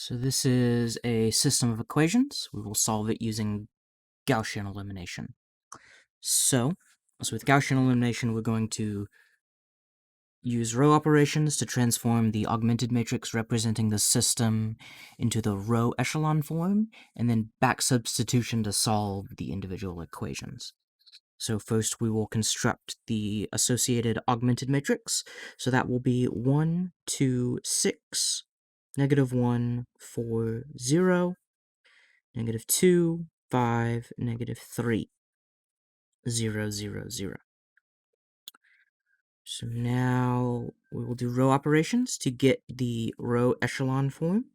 So this is a system of equations. We will solve it using Gaussian elimination. So with Gaussian elimination, we're going to use row operations to transform the augmented matrix representing the system into the row echelon form, and then back substitution to solve the individual equations. So first we will construct the associated augmented matrix. So that will be 1, 2, 6, -1, 4, 0, -2, 5, -3, 0, 0, 0. So now we will do row operations to get the row echelon form.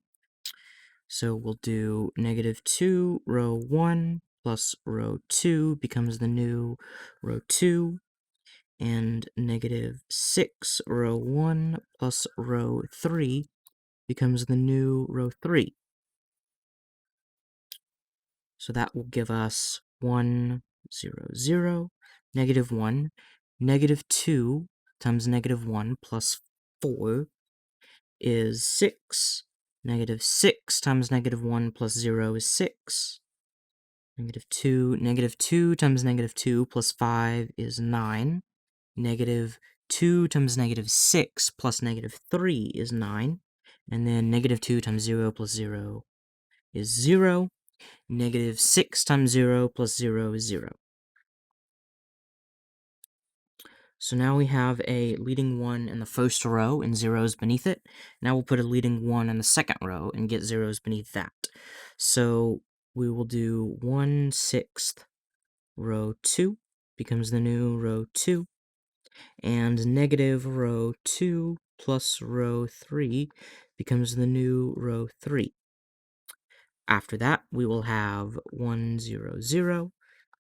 So we'll do -2 row 1 plus row 2 becomes the new row 2, and -6 row 1 plus row 3 becomes the new row 3. So that will give us 1, 0, 0, -1, -2 times -1 plus 4 is 6, -6 times -1 plus 0 is 6, -2 times -2 plus 5 is 9, -2 times -6 plus -3 is 9, and then -2 times 0 plus 0 is 0, -6 times 0 plus 0 is 0. So now we have a leading 1 in the first row and zeros beneath it. Now we'll put a leading 1 in the second row and get zeros beneath that. So we will do 1/6 row 2 becomes the new row 2, and negative row 2 plus row 3 becomes the new row 3. After that, we will have 1, 0, 0,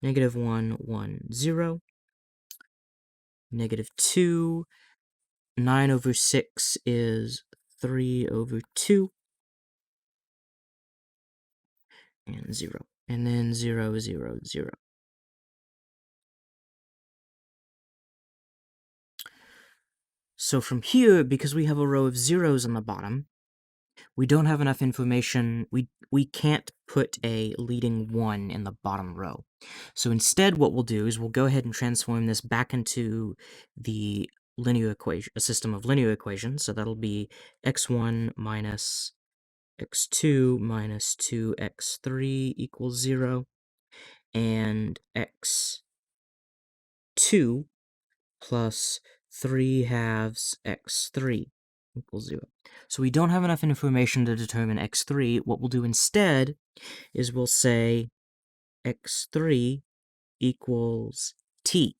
-1, 1, 0, -2, 9 over 6 is 3 over 2, and 0. And then 0, 0, 0. So from here, because we have a row of zeros on the bottom, we don't have enough information. We can't put a leading 1 in the bottom row. So instead, what we'll do is we'll go ahead and transform this back into the linear equation, a system of linear equations. So that'll be x1 minus x2 minus 2x3 equals 0, and x2 plus 3 halves x3 equals 0. So we don't have enough information to determine x3. What we'll do instead is we'll say x3 equals t.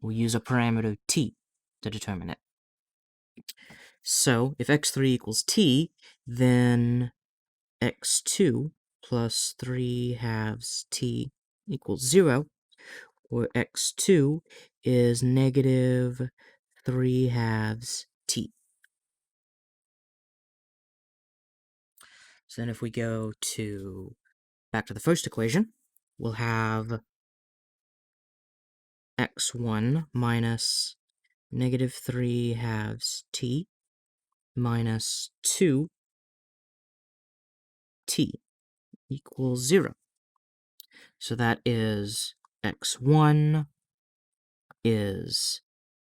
We'll use a parameter t to determine it. So if x3 equals t, then x2 plus 3 halves t equals 0, where x2 is negative 3 halves t. So then if we go back to the first equation, we'll have x1 minus negative 3 halves t minus 2t equals 0. So that is x1 is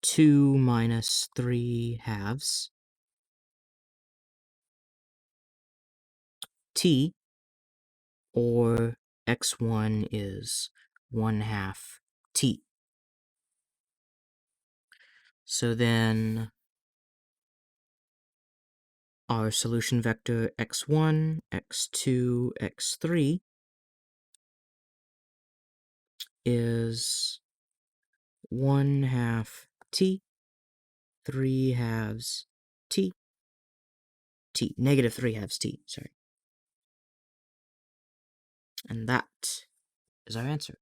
2 minus 3 halves t, or x1 is 1/2 t. So then our solution vector x1, x2, x3 is 1/2 t, 3 halves t, negative 3 halves t, sorry. And that is our answer.